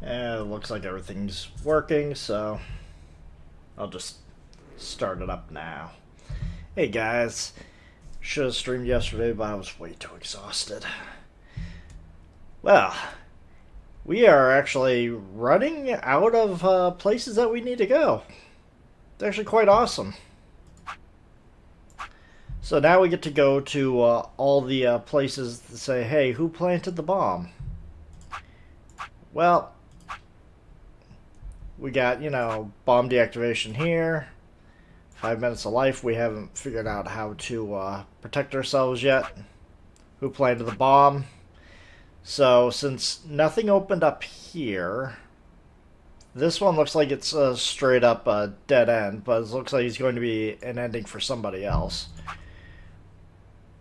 It looks like everything's working, so I'll just start it up now. Hey guys, should have streamed yesterday, but I was way too exhausted. Well, we are actually running out of places that we need to go. It's actually quite awesome. So now we get to go to all the places that say, hey, who planted the bomb? Well, we got, bomb deactivation here. 5 minutes of life. We haven't figured out how to protect ourselves yet. Who planted the bomb? So, since nothing opened up here, this one looks like it's a straight up dead end, but it looks like it's going to be an ending for somebody else.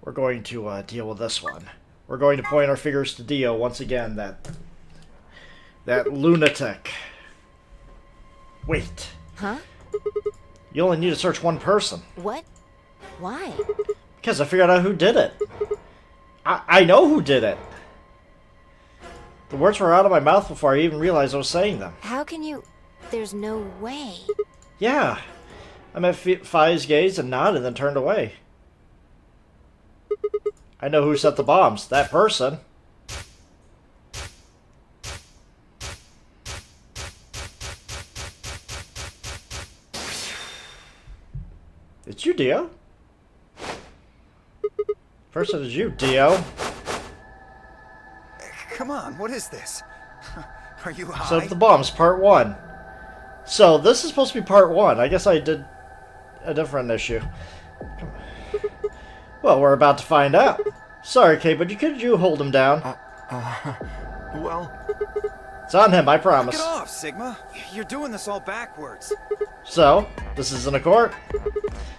We're going to deal with this one. We're going to point our fingers to Dio once again, that lunatic. Wait. Huh? You only need to search one person. What? Why? Because I figured out who did it. I know who did it. The words were out of my mouth before I even realized I was saying them. How can you... There's no way. Yeah. I met Fi's gaze and nodded and then turned away. I know who set the bombs. That person. It's you, Dio. Person is you, Dio. Come on, what is this? Are you high? Set the bombs, part 1. So, this is supposed to be part 1. I guess I did a different issue. Well, we're about to find out. Sorry, Kate, but could you hold him down? Well... It's on him, I promise. Get off, Sigma. You're doing this all backwards. So, this isn't a court?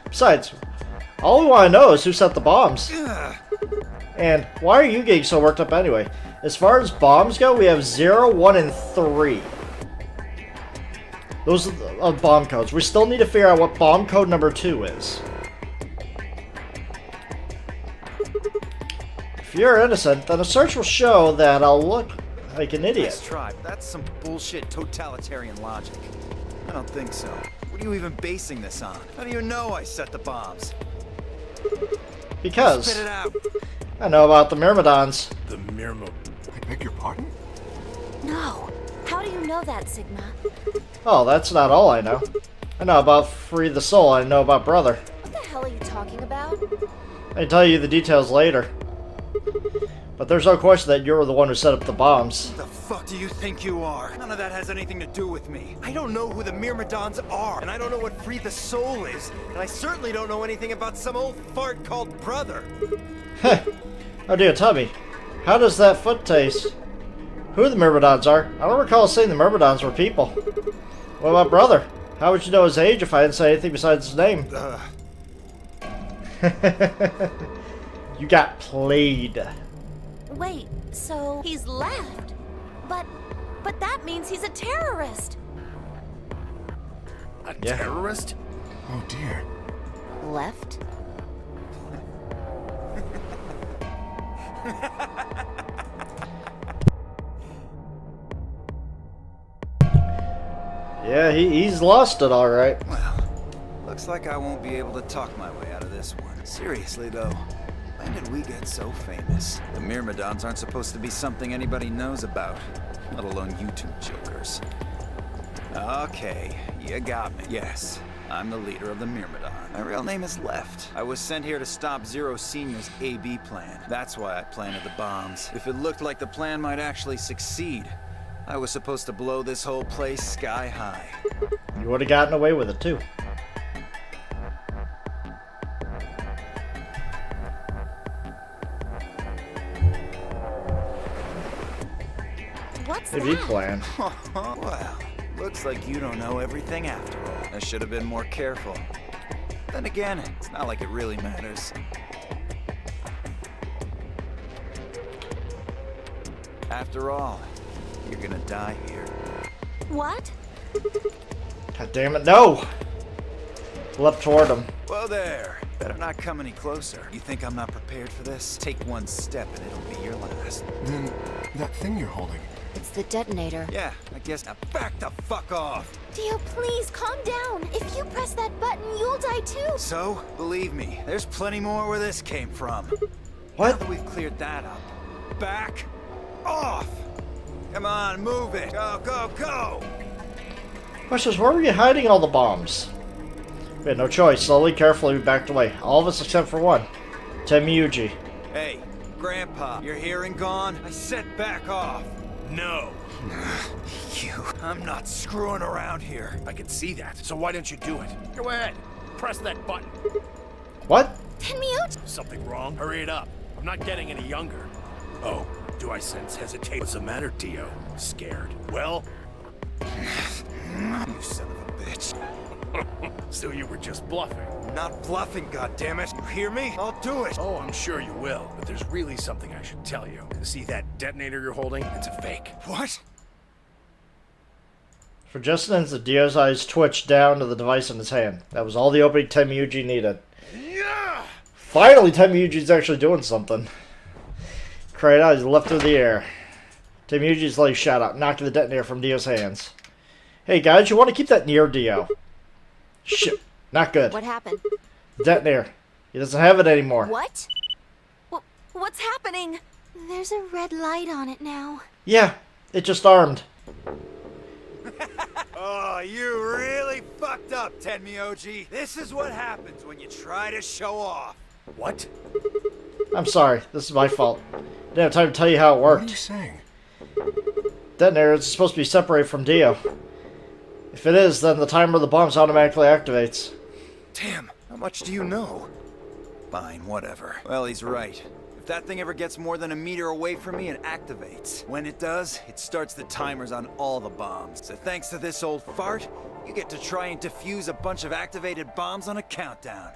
Besides, all we want to know is who set the bombs. Ugh. And why are you getting so worked up anyway? As far as bombs go, we have 0, 1, and 3. Those are the bomb codes. We still need to figure out what bomb code number 2 is. If you're innocent, then a search will show that I'll look like an idiot. Nice try, but that's some bullshit totalitarian logic. I don't think so. What are you even basing this on? How do you know I set the bombs? Because Spit it out. I know about the Myrmidons. The Myrmidons. I beg your pardon? No. How do you know that, Sigma? Oh, that's not all I know. I know about Free the Soul. I know about Brother. What the hell are you talking about? I can tell you the details later. But there's no question that you're the one who set up the bombs. Who the fuck do you think you are? None of that has anything to do with me. I don't know who the Myrmidons are, and I don't know what Free the Soul is, and I certainly don't know anything about some old fart called Brother. Heh. Oh dear, tell me, how does that foot taste? Who the Myrmidons are? I don't recall saying the Myrmidons were people. What about Brother? How would you know his age if I didn't say anything besides his name? You got played. Wait, so he's left? But that means he's a terrorist. A Yeah. terrorist? Oh dear. Left? Yeah, he's lost it all right. Well, looks like I won't be able to talk my way out of this one. Seriously, though, when did we get so famous? The Myrmidons aren't supposed to be something anybody knows about, let alone YouTube jokers. Okay, you got me. Yes, I'm the leader of the Myrmidon. My real name is Left. I was sent here to stop Zero Senior's AB plan. That's why I planted the bombs. If it looked like the plan might actually succeed, I was supposed to blow this whole place sky high. You would have gotten away with it too. What's AV that? plan. Well, looks like you don't know everything after all. I should have been more careful. Then again, it's not like it really matters. After all, you're gonna die here. What? God damn it, no! Leapt toward him. Whoa there. Better not come any closer. You think I'm not prepared for this? Take one step and it'll be your last. Then, that thing you're holding. It's the detonator. Yeah, I guess now back the fuck off. Dio, please calm down. If you press that button, you'll die too. So, believe me, there's plenty more where this came from. Now What? that we've cleared that up, back off. Come on, move it. Go, go, go. Question is, where were you hiding all the bombs? We had no choice. Slowly, carefully, we backed away. All of us except for one. Temiyuji. Hey, Grandpa, you're here and gone? I said back off. No. You. I'm not screwing around here. I can see that. So why don't you do it? Go ahead. Press that button. What? Tenmyuji! Something wrong? Hurry it up. I'm not getting any younger. Oh, do I sense hesitation? What's the matter, Dio? Scared? Well, You son of a bitch. so you were just bluffing. Not bluffing, goddammit. You hear me? I'll do it. Oh, I'm sure you will, but there's really something I should tell you. See that detonator you're holding? It's a fake. What? For just an instant, Dio's eyes twitched down to the device in his hand. That was all the opening Temiyuji needed. Yeah! Finally, Temiyuji's actually doing something. Cried out, he leapt through the air. Temiyuji's leg shot out, knocking the detonator from Dio's hands. Hey guys, you want to keep that near Dio. Shit, not good. What happened? Detonator. He doesn't have it anymore. What? What's happening? There's a red light on it now. Yeah, it just armed. Oh, you really fucked up, Tenmyuji. This is what happens when you try to show off. What? I'm sorry, this is my fault. Didn't have time to tell you how it What are you worked. saying? Detonator is supposed to be separated from Dio. If it is, then the timer of the bombs automatically activates. Damn, how much do you know? Fine, whatever. Well, he's right. If that thing ever gets more than a meter away from me, it activates. When it does, it starts the timers on all the bombs. So thanks to this old fart, you get to try and defuse a bunch of activated bombs on a countdown.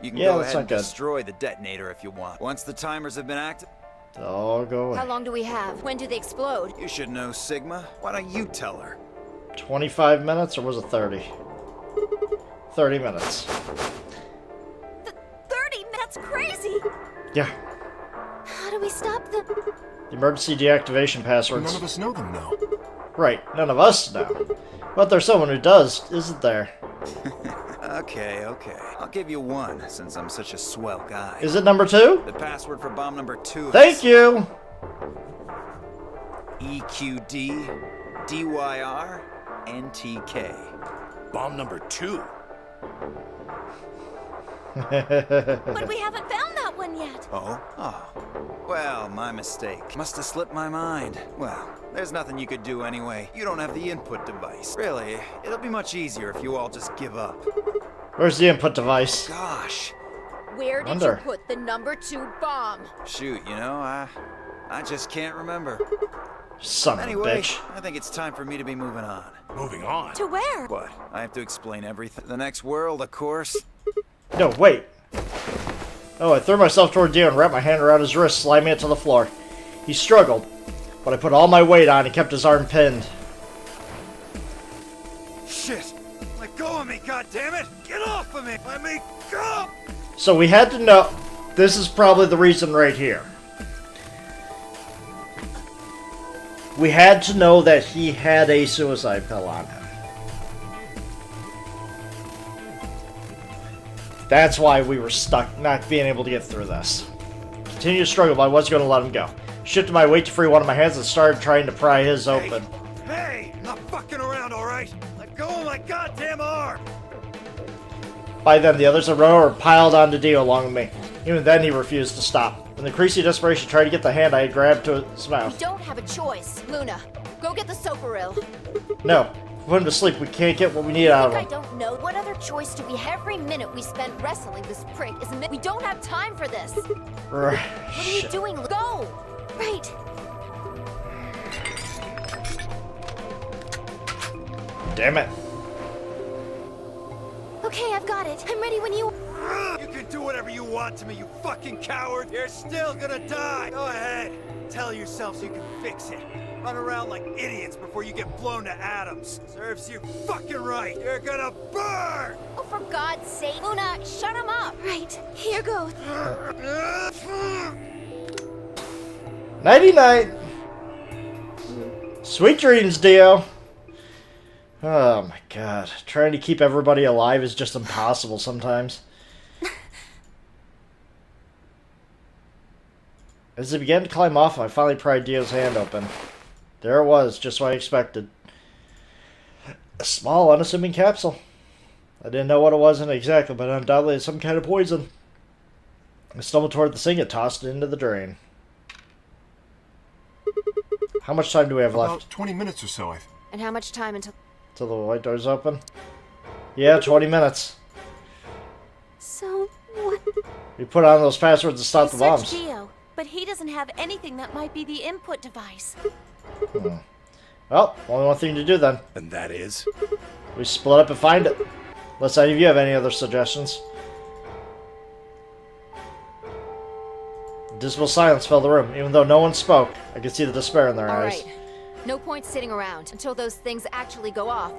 You can Yeah, go that's ahead not and good. destroy the detonator if you want. Once the timers have been activated, Oh, go away. How long do we have? When do they explode? you should know, Sigma. Why don't you tell her? 25 minutes, or was it 30? 30 minutes. 30? That's crazy! Yeah. How do we stop them? The emergency deactivation passwords. None of us know them, though. Right, none of us know. But there's someone who does, isn't there? Okay. I'll give you one, since I'm such a swell guy. Is it number 2? The password for bomb number 2 is Thank you! EQD DYR NTK. Bomb number 2. But we haven't found that one yet. Oh? Well, my mistake. Must have slipped my mind. Well, there's nothing you could do anyway. You don't have the input device. Really, it'll be much easier if you all just give up. Where's the input device? Gosh. Where did Wonder. you put the number 2 bomb? Shoot, I just can't remember. Son of a Anyway, bitch. I think it's time for me to be moving on. Moving on. To where? What? I have to explain everything. The next world, of course. No, wait. Oh, I threw myself toward Dio and wrapped my hand around his wrist, slamming it to the floor. He struggled, but I put all my weight on and kept his arm pinned. Shit! Let go of me, goddammit! Get off of me! Let me go! So we had to know... This is probably the reason right here. We had to know that he had a suicide pill on him. That's why we were stuck, not being able to get through this. Continued to struggle, but I wasn't going to let him go. Shifted my weight to free one of my hands and started trying to pry his open. Hey! I'm not fucking around, alright? Let go of my goddamn arm! By then, the others had run over and piled onto Dio along with me. Even then, he refused to stop. In the crazy desperation, tried to get the hand I had grabbed to his We mouth. don't have a choice. Luna, go get the Soparil. No, put him to sleep. We can't get what we need out of I him. don't know. What other choice do we have? Every minute we spend wrestling this prick is we don't have time for this. What are you Shit. doing? Go! Right. Damn it. Okay, I've got it. I'm ready when you... You can do whatever you want to me, you fucking coward! You're still gonna die! Go ahead! Tell yourselves you can fix it. Run around like idiots before you get blown to atoms. Serves you fucking right! You're gonna burn! Oh, for God's sake. Luna, shut him up. Right, here goes. Nighty-night. Sweet dreams, Dio. Oh my god. Trying to keep everybody alive is just impossible sometimes. As they began to climb off, I finally pried Dio's hand open. There it was, just what I expected. A small, unassuming capsule. I didn't know what it was exactly, but undoubtedly it's some kind of poison. I stumbled toward the thing and tossed it into the drain. How much time do we have About left? 20 minutes or so, And how much time until... Till the white door's open? Yeah, 20 minutes. So, what? We put on those passwords to stop the Search bombs. Dio, but he doesn't have anything that might be the input device. Well, only one thing to do then. And that is? We split up and find it. Unless any of you have any other suggestions. Dismal silence filled the room. Even though no one spoke, I could see the despair in their All eyes. right. No point sitting around until those things actually go off.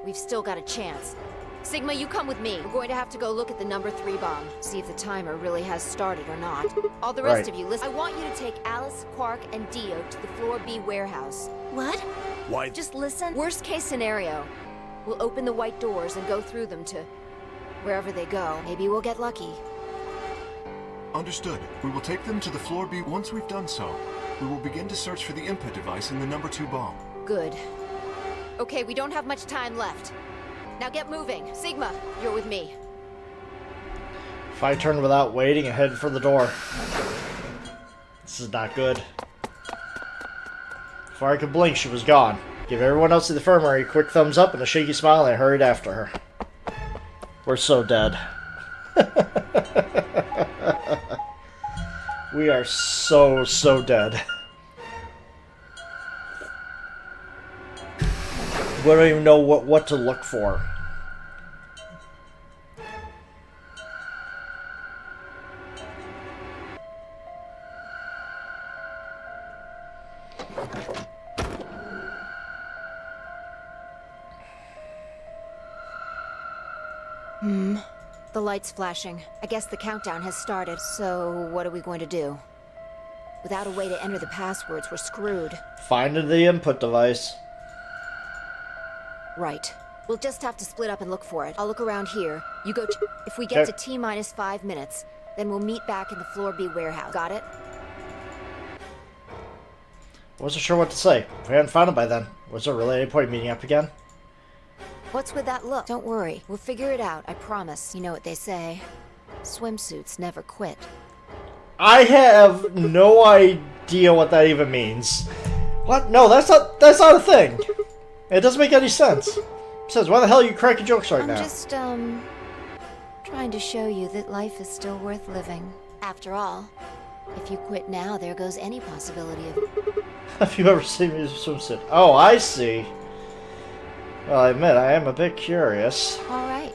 We've still got a chance. Sigma, you come with me. We're going to have to go look at the number 3 bomb. See if the timer really has started or not. All the rest Right. of you, listen. I want you to take Alice, Quark, and Dio to the Floor B warehouse. What? Why? Just listen. Worst case scenario, we'll open the white doors and go through them to wherever they go. Maybe we'll get lucky. Understood. We will take them to the floor B. Once we've done so, we will begin to search for the input device in the number 2 bomb. Good. Okay, we don't have much time left. Now get moving. Sigma, you're with me. If I turned without waiting and headed for the door. This is not good. Before I could blink, she was gone. Give everyone else in the infirmary a quick thumbs up and a shaky smile, and I hurried after her. We're so dead. We are so dead. We don't even know what to look for. The light's flashing. I guess the countdown has started. So, what are we going to do? Without a way to enter the passwords, we're screwed. Finding the input device. Right. We'll just have to split up and look for it. I'll look around here. You go If we get Okay. to T-minus 5 minutes, then we'll meet back in the Floor B warehouse. Got it? Wasn't sure what to say. If we hadn't found it by then, was there really any point meeting up again? What's with that look? Don't worry. We'll figure it out, I promise. You know what they say. Swimsuits never quit. I have no idea what that even means. What? No, that's not a thing. It doesn't make any sense. Besides, why the hell are you cracking jokes right I'm now? just, trying to show you that life is still worth living. After all, if you quit now, there goes any possibility of... Have you ever seen me in a swimsuit? Oh, I see. Well, I admit, I am a bit curious. All right.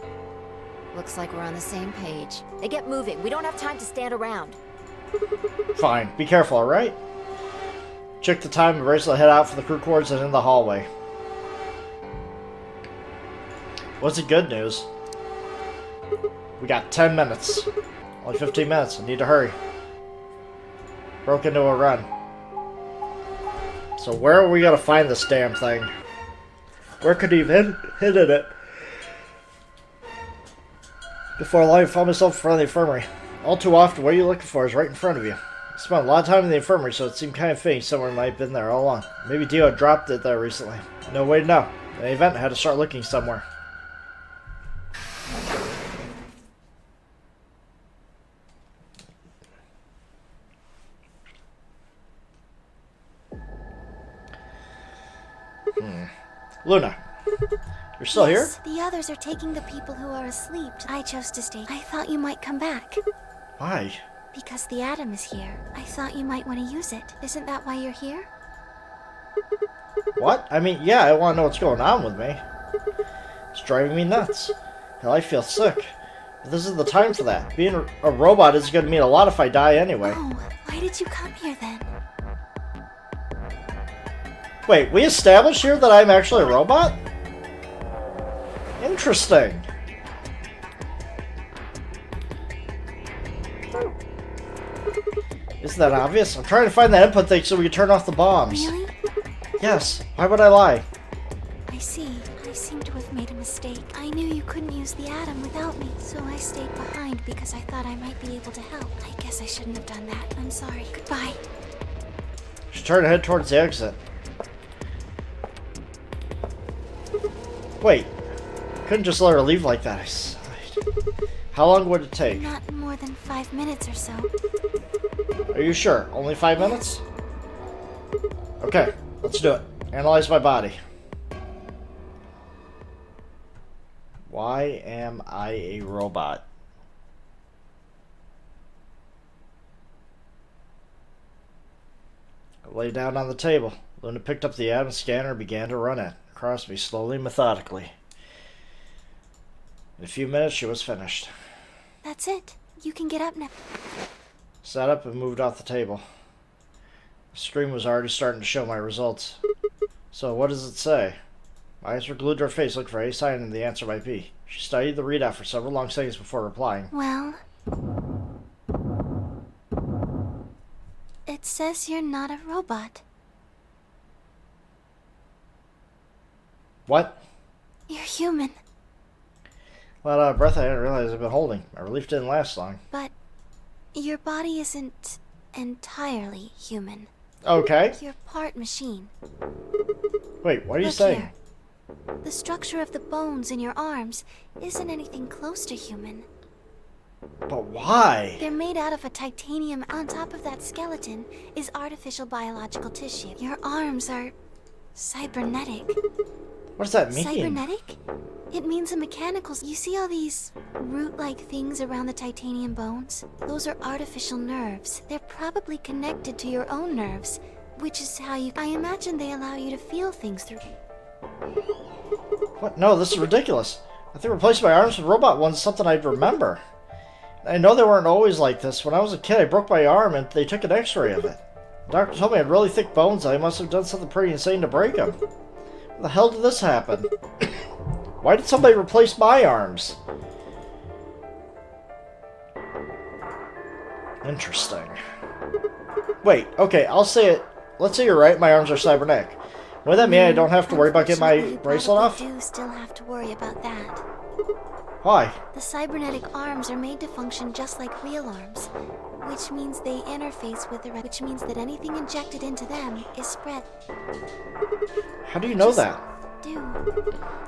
Looks like we're on the same page. Now get moving. We don't have time to stand around. Fine. Be careful, alright? Check the time and race the head out for the crew quarters and in the hallway. What's the good news? We got 10 minutes. Only 15 minutes. I need to hurry. Broke into a run. So where are we gonna find this damn thing? Where could he have hidden it? Before I found myself in front of the infirmary. All too often, what you're looking for is right in front of you. I spent a lot of time in the infirmary, so it seemed kind of fitting someone might have been there all along. Maybe Dio dropped it there recently. No way to know. In any event, I had to start looking somewhere. Luna, you're still here? Yes, the others are taking the people who are asleep. I chose to stay. I thought you might come back. Why? Because the atom is here. I thought you might want to use it. Isn't that why you're here? What? I mean, yeah, I want to know what's going on with me. It's driving me nuts. Hell, I feel sick. But this is the time for that. Being a robot is going to mean a lot if I die anyway. Oh, why did you come here then? Wait, we established here that I'm actually a robot? Interesting. Isn't that obvious? I'm trying to find that input thing so we can turn off the bombs. Really? Yes. Why would I lie? I see. I seem to have made a mistake. I knew you couldn't use the atom without me, so I stayed behind because I thought I might be able to help. I guess I shouldn't have done that. I'm sorry. Goodbye. Should try to head towards the exit. Wait. Couldn't just let her leave like that. I sighed. How long would it take? Not more than 5 minutes or so. Are you sure? Only 5 minutes? Okay, let's do it. Analyze my body. Why am I a robot? I lay down on the table. Luna picked up the atom scanner and began to run it across me slowly and methodically. In a few minutes, she was finished. That's it. You can get up now. Sat up and moved off the table. The screen was already starting to show my results. So what does it say? My eyes were glued to her face, looking for any sign and the answer might be. She studied the readout for several long seconds before replying. Well, it says you're not a robot. What? You're human. Let out a breath I didn't realize I'd been holding. My relief didn't last long. But your body isn't entirely human. Okay. You're part machine. Wait, what are you Look saying? here. The structure of the bones in your arms isn't anything close to human. But why? They're made out of a titanium. On top of that skeleton is artificial biological tissue. Your arms are cybernetic. What does that mean? Cybernetic? It means a mechanical... You see all these root-like things around the titanium bones? Those are artificial nerves. They're probably connected to your own nerves, which is how you... I imagine they allow you to feel things through... What? No, this is ridiculous. I think replacing my arms with robot ones is something I'd remember. I know they weren't always like this. When I was a kid, I broke my arm and they took an x-ray of it. The doctor told me I had really thick bones and I must have done something pretty insane to break them. How the hell did this happen? Why did somebody replace my arms? Interesting. Wait, okay, I'll say it. Let's say you're right, my arms are cybernetic. Would that mean I don't have to worry about getting my Unfortunately, you bracelet off? probably do still have to worry about that. Why? The cybernetic arms are made to function just like real arms, which means they interface with the which means that anything injected into them is spread. How do you know that? Do.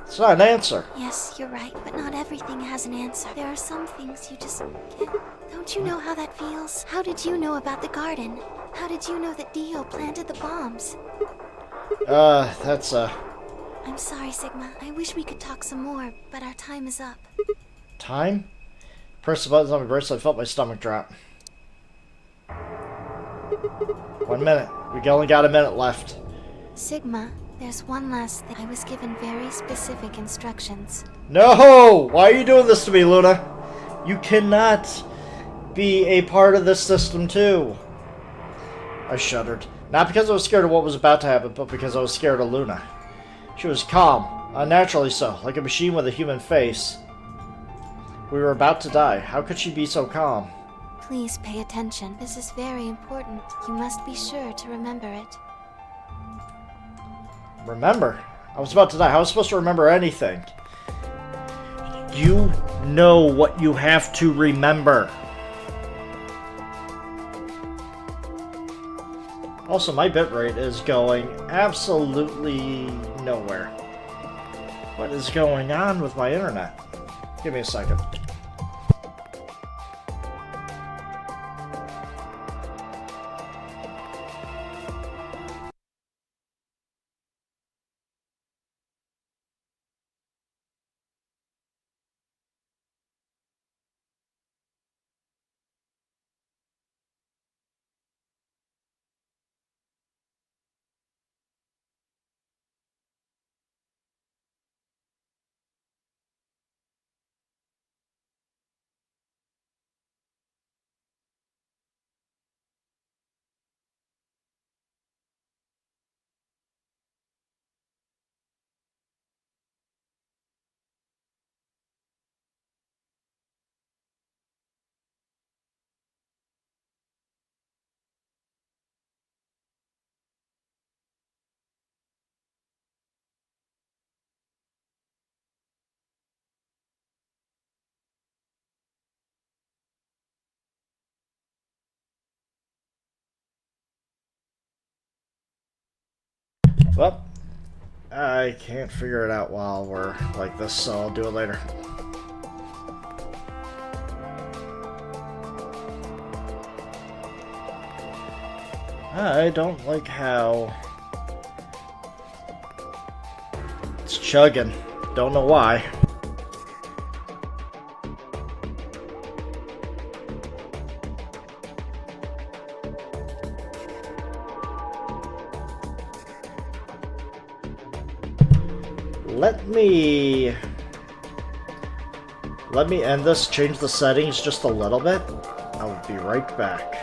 It's not an answer. Yes, you're right, but not everything has an answer. There are some things you just can't. Don't you know how that feels? How did you know about the garden? How did you know that Dio planted the bombs? That's, I'm sorry, Sigma. I wish we could talk some more, but our time is up. time? Pressed the buttons on my bracelet, I felt my stomach drop. 1 minute. We only got a minute left. Sigma, there's one last thing. I was given very specific instructions. No! Why are you doing this to me, Luna? You cannot be a part of this system, too. I shuddered. Not because I was scared of what was about to happen, but because I was scared of Luna. She was calm, unnaturally so, like a machine with a human face. We were about to die. How could she be so calm? Please pay attention. This is very important. You must be sure to remember it. Remember? I was about to die. How was I supposed to remember anything? You know what you have to remember. Also, my bitrate is going absolutely nowhere. What is going on with my internet? Give me a second. Well, I can't figure it out while we're like this, so I'll do it later. I don't like how it's chugging. Don't know why. Let me end this, change the settings just a little bit. I'll be right back.